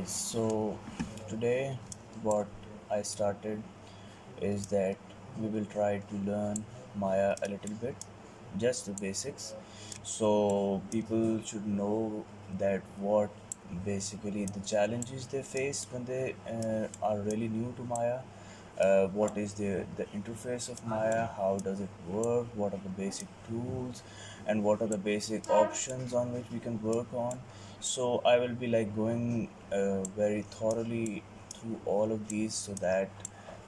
So today what I started is that we will try to learn Maya a little bit, just the basics. So people should know that what basically the challenges they face when they are really new to Maya. What is the interface of Maya? How does it work? What are the basic tools, and what are the basic options on which we can work on? So I will be like going very thoroughly through all of these so that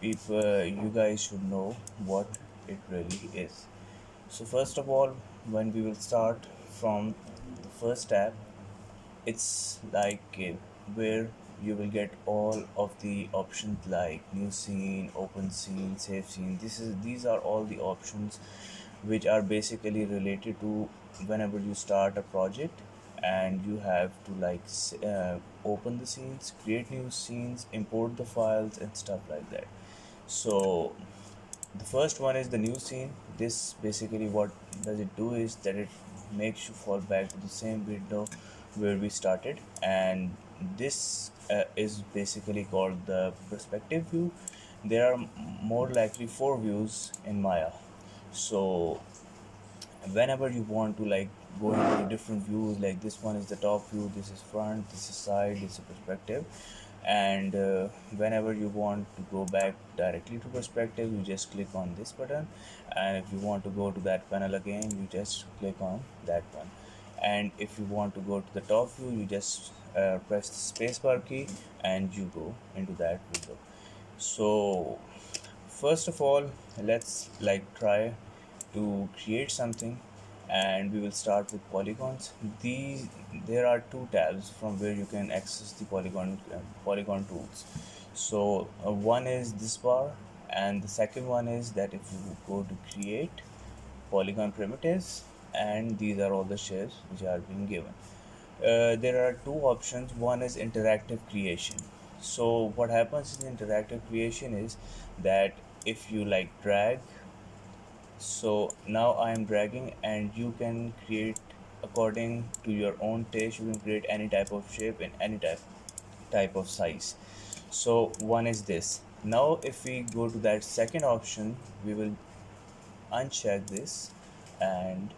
people, you guys should know what it really is. So first of all, when we will start from the first tab, it's like where you will get all of the options like new scene, open scene, save scene. These are all the options which are basically related to whenever you start a project and you have to like open the scenes, create new scenes, import the files and stuff like that. So the first one is the new scene. This basically what does it do is that it makes you fall back to the same window where we started, and this is basically called the perspective view. There are more likely four views in Maya. So whenever you want to like go into different views, like this one is the top view, this is front, this is side, this is perspective, and whenever you want to go back directly to perspective, you just click on this button, and if you want to go to that panel again, you just click on that one, and if you want to go to the top view, you just press the spacebar key and you go into that window. So first of all, let's like try to create something, and we will start with polygons. These There are two tabs from where you can access the polygon tools. So one is this bar, and the second one is that if you go to create polygon primitives, and these are all the shapes which are being given. There are two options. One is interactive creation. So what happens in interactive creation is that if you like drag, so now I am dragging and you can create according to your own taste. You can create any type of shape in any type of size. So one is this. Now if we go to that second option, we will uncheck this, and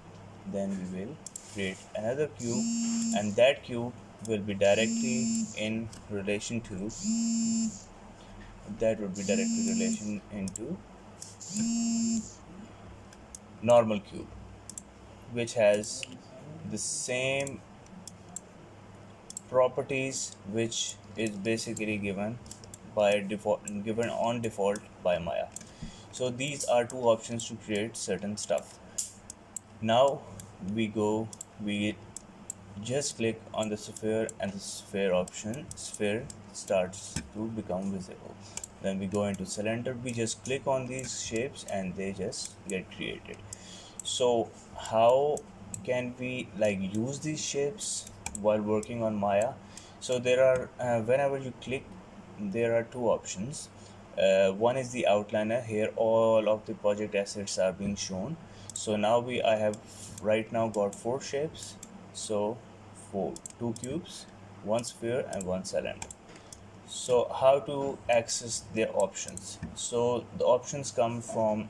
then we will create another cube, and that cube will be directly in relation to that would be directly relation into normal cube, which has the same properties which is basically given on default by Maya. So these are two options to create certain stuff. Now we just click on the sphere, and the sphere starts to become visible. Then we go into cylinder, we just click on these shapes and they just get created. So how can we like use these shapes while working on Maya? So there are whenever you click, there are two options. One is the outliner. Here all of the project assets are being shown. So now I have right now got four shapes. So four, two cubes, one sphere and one cylinder. So how to access the options? So the options come from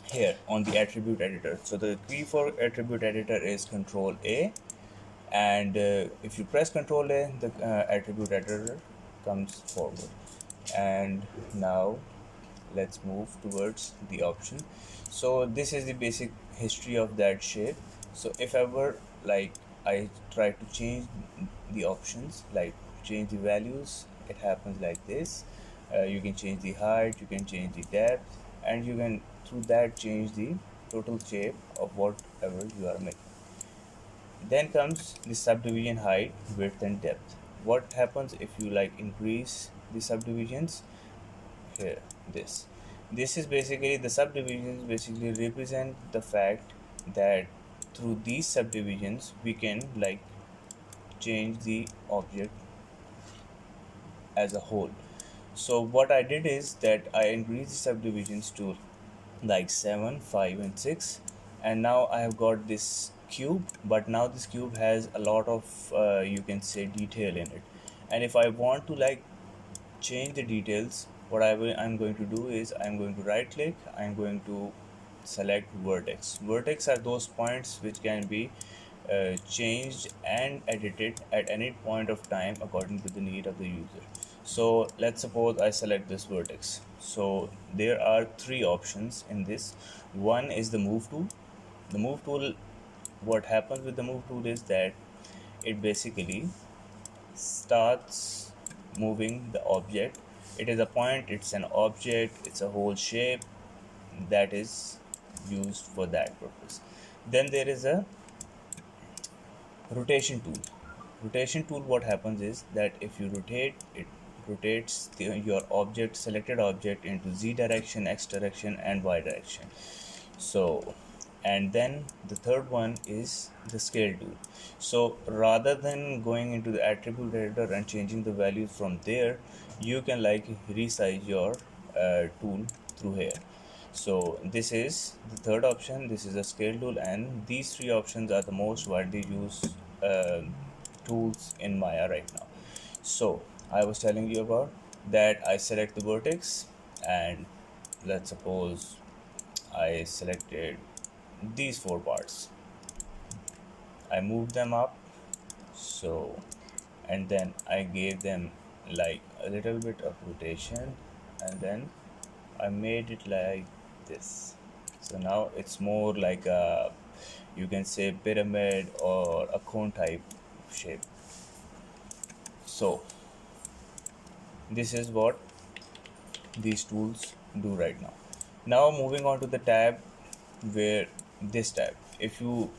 here on the attribute editor. So the key for attribute editor is Control A, and if you press Control A, the attribute editor comes forward. And now let's move towards the option. So this is the basic history of that shape. So if ever like I try to change the options, like change the values, it happens like this. You can change the height, you can change the depth, and you can through that change the total shape of whatever you are making. Then comes the subdivision height, width and depth. What happens if you like increase the subdivisions? Here, this is basically the subdivisions basically represent the fact that through these subdivisions we can like change the object as a whole. So what I did is that I increased the subdivisions to like 7, 5 and 6, and now I have got this cube, but now this cube has a lot of you can say detail in it, And if I want to like change the details, what I'm going to do is I'm going to right click, I'm going to select vertex. Vertex are those points which can be changed and edited at any point of time according to the need of the user. So let's suppose I select this vertex. So there are three options in this. One is the move tool. The move tool, what happens with the move tool is that it basically starts moving the object. It is a point, it's an object, it's a whole shape that is used for that purpose. Then there is a rotation tool. Rotation tool, what happens is that if you rotate, it rotates your object, selected object, into z direction, x direction, and y direction. So, and then the third one is the scale tool. So rather than going into the attribute editor and changing the values from there, you can like resize your tool through here. So this is the third option, this is a scale tool, and these three options are the most widely used uh, tools in Maya right now. So I was telling you about that. I select the vertex, and let's suppose I selected these four parts. I moved them up, so, and then I gave them like a little bit of rotation, and then I made it like this. So now it's more like a, you can say, pyramid or a cone type shape. So this is what these tools do right now. Now moving on to the tab, where this tab, if you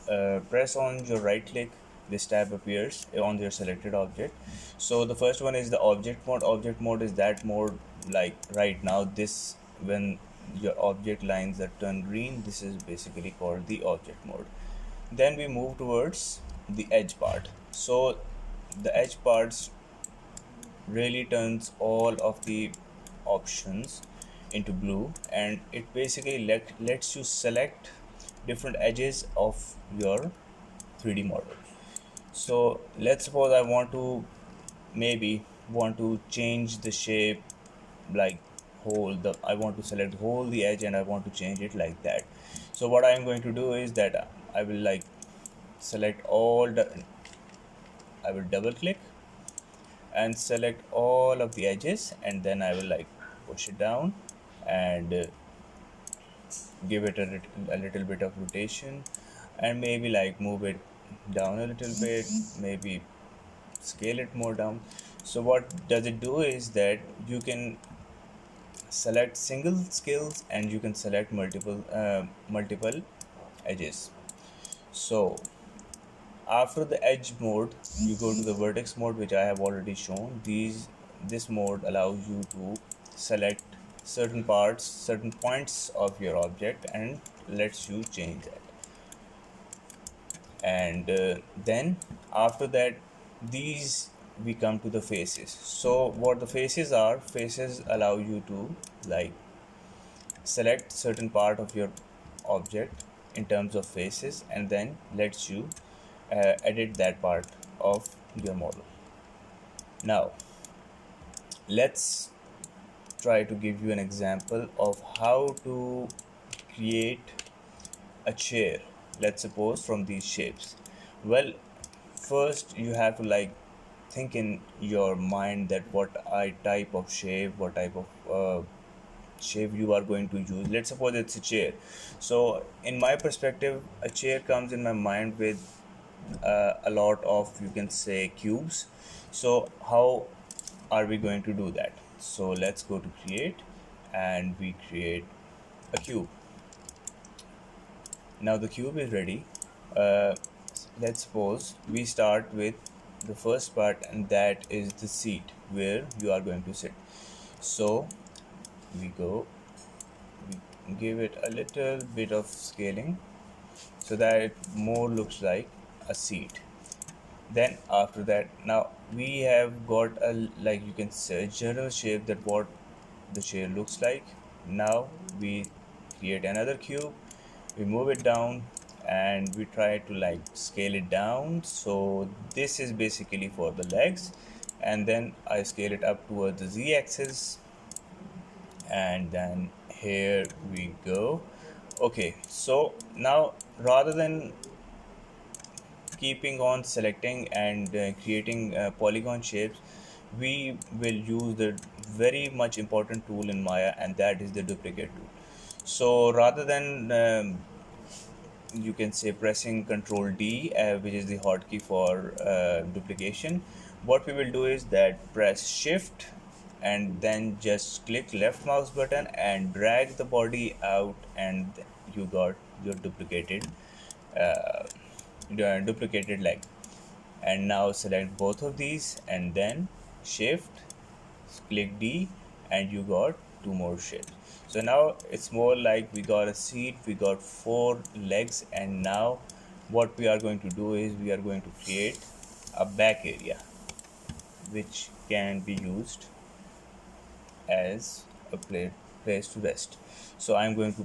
press on your right click, this tab appears on your selected object. So the first one is the object mode. Object mode is that mode, like right now, this, when your object lines are turned green, this is basically called the object mode. Then we move towards the edge part. So the edge parts really turns all of the options into blue, and it basically lets you select different edges of your 3D model. So let's suppose I want to, maybe want to change the shape, like whole the, I want to select whole the edge and I want to change it like that. So what I'm going to do is that I will like select all the, I will double click and select all of the edges, and then I will like push it down and give it a little bit of rotation, and maybe like move it down a little bit, maybe scale it more down. So what does it do is that you can select single scales and you can select multiple edges. So after the edge mode, you go to the vertex mode, which I have already shown. This mode allows you to select certain parts, certain points of your object, and lets you change that. And then after that, these, we come to the faces. So what the faces are, faces allow you to like select certain part of your object in terms of faces, and then lets you edit that part of your model. Now let's try to give you an example of how to create a chair, let's suppose, from these shapes. Well, first you have to like think in your mind that what type of shape, what type of shape you are going to use. Let's suppose it's a chair. So in my perspective, a chair comes in my mind with a lot of, you can say, cubes. So how are we going to do that? So let's go to create, and we create a cube. Now the cube is ready. uh, let's suppose we start with the first part, and that is the seat where you are going to sit. So we go, we give it a little bit of scaling so that it more looks like a seat. Then after that, now we have got a, like, you can say, general shape that what the chair looks like. Now we create another cube, we move it down, and we try to like scale it down. So this is basically for the legs, and then I scale it up towards the z-axis, and then here we go. Okay, so now rather than keeping on selecting and creating polygon shapes, we will use the very much important tool in Maya, and that is the duplicate tool. So rather than you can say pressing Control D, which is the hotkey for duplication, what we will do is that press Shift and then just click left mouse button and drag the body out, and you got your uh, duplicated leg. And now select both of these and then Shift, click D, and you got two more shapes. So now it's more like we got a seat, we got four legs, and now what we are going to do is we are going to create a back area which can be used as a place to rest. So I'm going to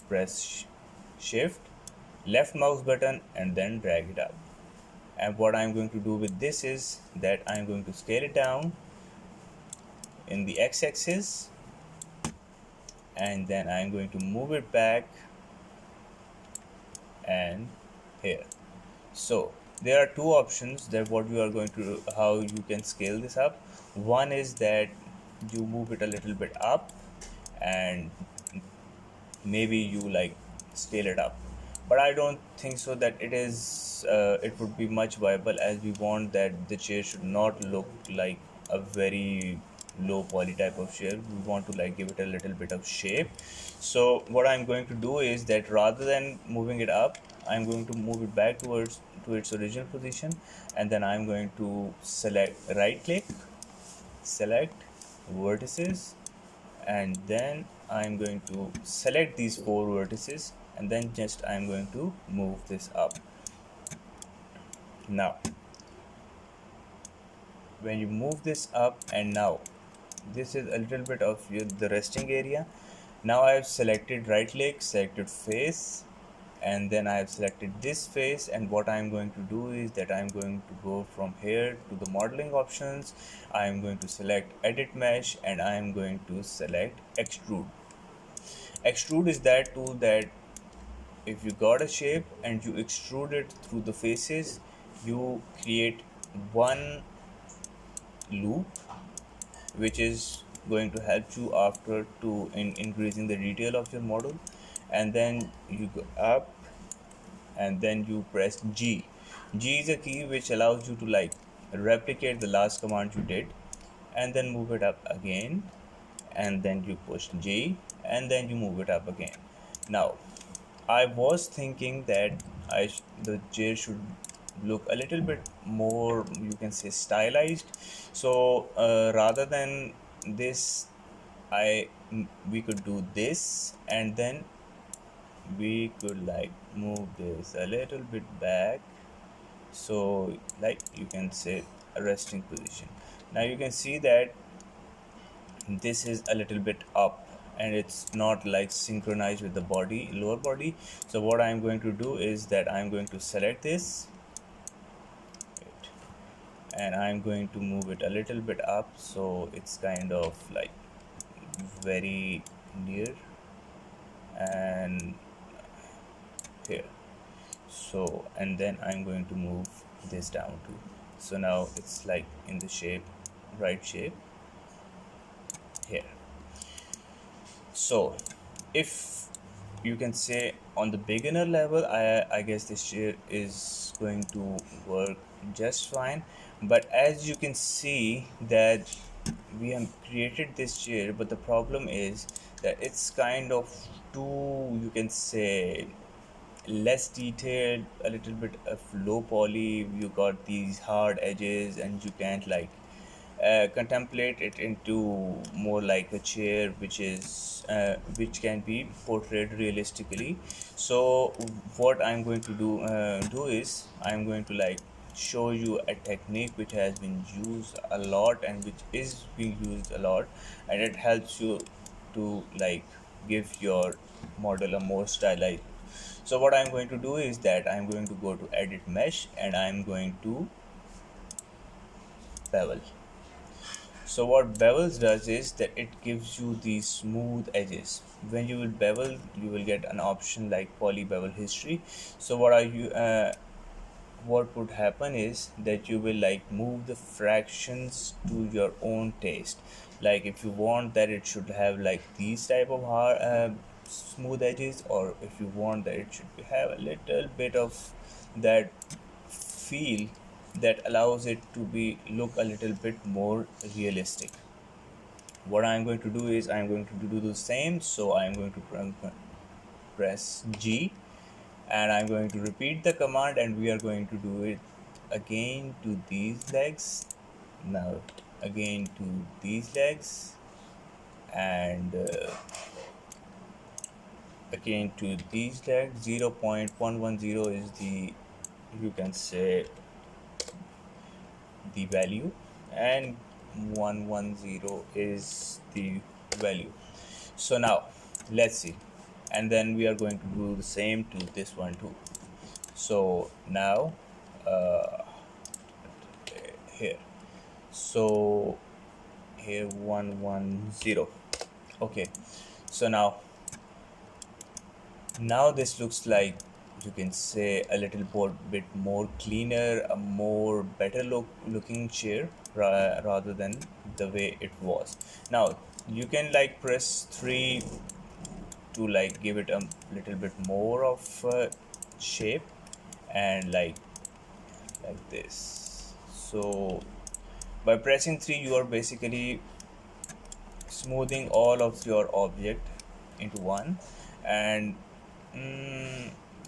press shift, left mouse button, and then drag it up. And what I'm going to do with this is that I'm going to scale it down in the x-axis, and then I'm going to move it back and here. So there are two options that what you are going to how you can scale this up. One is that you move it a little bit up, and maybe you like scale it up, but I don't think so that it would be much viable, as we want that the chair should not look like a very low poly type of chair. We want to like give it a little bit of shape. So what I'm going to do is that rather than moving it up, I'm going to move it back towards to its original position, and then I'm going to select right click, select vertices, and then I'm going to select these four vertices, and then just I'm going to move this up. Now when you move this up, and now this is a little bit of the resting area. Now I have selected right click, selected face, and then I have selected this face, and what I'm going to do is that I'm going to go from here to the modeling options. I'm going to select edit mesh, and I'm going to select extrude. Extrude is that tool that if you got a shape and you extrude it through the faces, you create one loop which is going to help you after to in increasing the detail of your model. And then you go up, and then you press G. G is a key which allows you to like replicate the last command you did, and then move it up again, and then you push G, and then you move it up again. Now I was thinking that the chair should look a little bit more, you can say, stylized. So rather than this, we could do this, and then we could like move this a little bit back, so like you can say a resting position. Now you can see that this is a little bit up, and it's not like synchronized with the body, lower body. So what I'm going to do is that I'm going to select this, and I'm going to move it a little bit up, so it's kind of like very near, and here. So and then I'm going to move this down too, so now it's like in the shape, right shape here. So if you can say on the beginner level, I guess this chair is going to work just fine. But as you can see that we have created this chair, but the problem is that it's kind of too, you can say, less detailed, a little bit of low poly. You got these hard edges, and you can't like contemplate it into more like a chair which can be portrayed realistically. So what I'm going to do is I'm going to like show you a technique which has been used a lot and which is being used a lot, and it helps you to like give your model a more stylized. So what I'm going to do is that I'm going to go to edit mesh, and I'm going to bevel. So what bevels does is that it gives you these smooth edges. When you will bevel, you will get an option like poly bevel history. So what would happen is that you will like move the fractions to your own taste. Like if you want that it should have like these type of smooth edges, or if you want that it should have a little bit of that feel that allows it to be look a little bit more realistic. What I'm going to do is I'm going to do the same. So I'm going to press G, and I'm going to repeat the command, and we are going to do it again to these legs. Now again to these legs, and again to these legs. 0.110 is the, you can say, the value, and 110 is the value. So now let's see, and then we are going to do the same to this one too. So now here, so here 110. Okay, so now this looks like, you can say, a little bit more cleaner, a more better looking chair, rather than the way it was. Now you can like press 3 to like give it a little bit more of shape, and like this. So by pressing 3 you are basically smoothing all of your object into one, and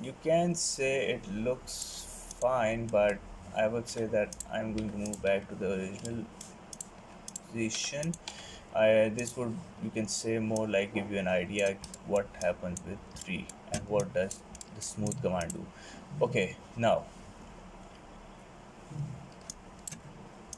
you can say it looks fine, but I would say that I'm going to move back to the original position. This would, you can say, more like give you an idea what happens with 3 and what does the smooth command do. Okay, now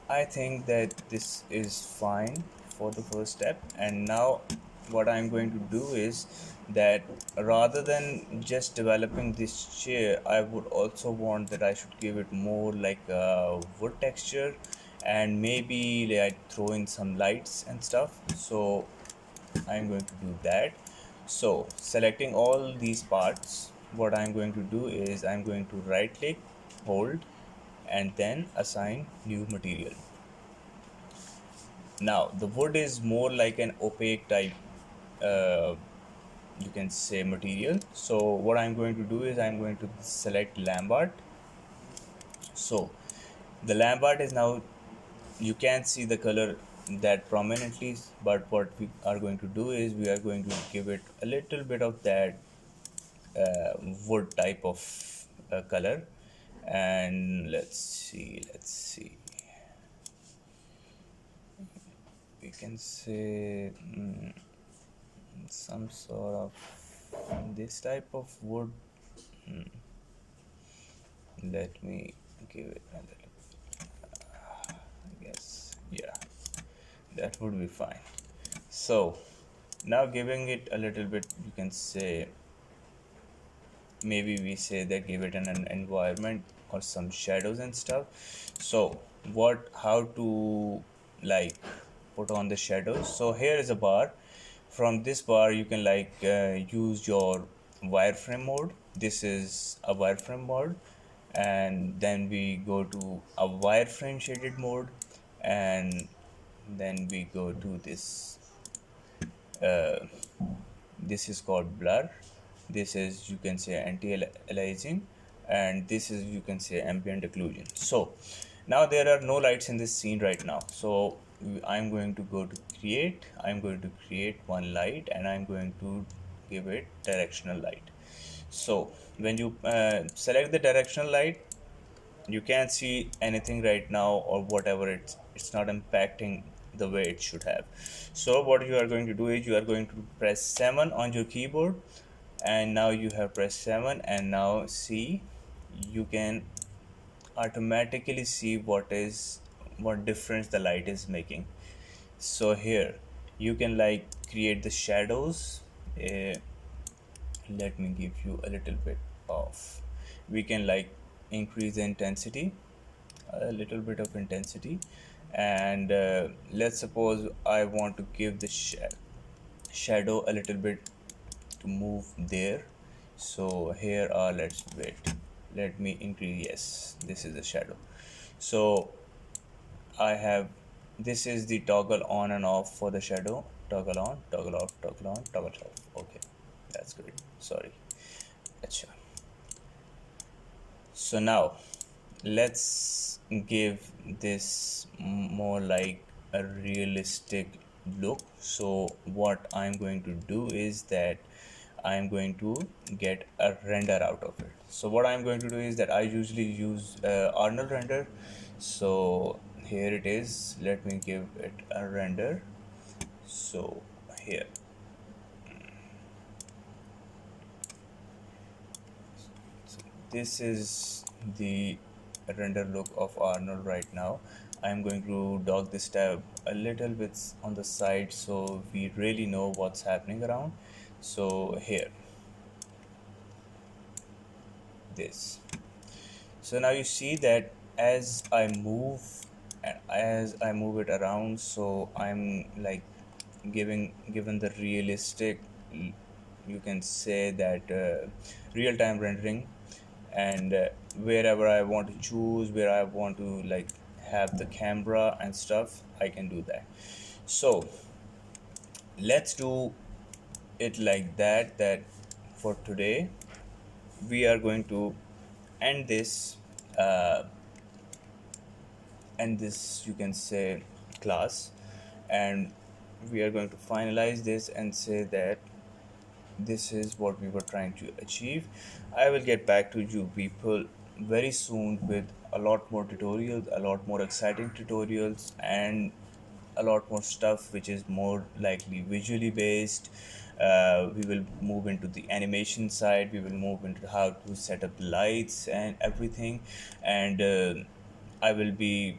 I think that this is fine for the first step. And now what I'm going to do is that rather than just developing this chair, I would also want that I should give it more like a wood texture, and maybe like throw in some lights and stuff. So I'm going to do that. So selecting all these parts, what I'm going to do is I'm going to right click, hold, and then assign new material. Now the wood is more like an opaque type, uh, you can say, material. So what I'm going to do is I'm going to select lamp art. So the lamp art is now, you can see the color that prominently, but what we are going to do is we are going to give it a little bit of that wood type of color. And let's see, we can say some sort of this type of wood. Let me give it a little, I guess, yeah, that would be fine. So now giving it a little bit, you can say, maybe we say that give it an environment or some shadows and stuff. So what, how to like put on the shadows? So here is a bar. From this bar you can like use your wireframe mode. This is a wireframe mode, and then we go to a wireframe shaded mode, and then we go to this, this is called blur. This is, you can say, anti-aliasing, and this is, you can say, ambient occlusion. So now there are no lights in this scene right now. So I'm going to go to create, I'm going to create one light, and I'm going to give it directional light. So when you select the directional light, you can't see anything right now, or whatever, it's not impacting the way it should have. So what you are going to do is you are going to press 7 on your keyboard, and now you have pressed 7, and now see, you can automatically see what difference the light is making. So here you can like create the shadows. uh, Let me give you a little bit of, we can like increase the intensity, a little bit of intensity, And let's suppose I want to give the shadow a little bit to move there. So here let's wait, let me increase. Yes, this is the shadow. So I have, this is the toggle on and off for the shadow. Toggle on, toggle off, toggle on, toggle off. Okay, that's great. Sorry. Acha. So now let's give this more like a realistic look. So what I'm going to do is that I'm going to get a render out of it. So what I'm going to do is that I usually use Arnold render. So here it is, let me give it a render. So here, this is the render look of Arnold right now. I'm going to dog this tab a little bit on the side so we really know what's happening around. So here, this. So now you see that as I move and as I move it around, so I'm like given the realistic, you can say that real-time rendering. And wherever I want to choose, where I want to like have the camera and stuff, I can do that. So let's do it like that for today we are going to end this uh, you can say class, and we are going to finalize this and say that this is what we were trying to achieve. I will get back to you people very soon with a lot more tutorials, a lot more exciting tutorials, and a lot more stuff which is more likely visually based. We will move into the animation side, we will move into how to set up the lights and everything. And I will be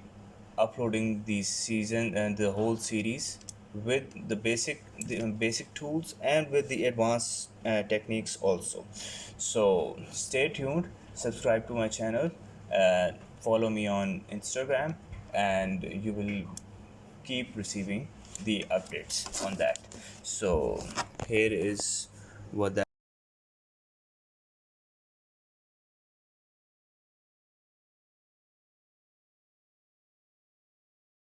uploading the season and the whole series with the basic tools and with the advanced techniques also. So stay tuned, subscribe to my channel, follow me on Instagram, and you will keep receiving the updates on that. So here is what that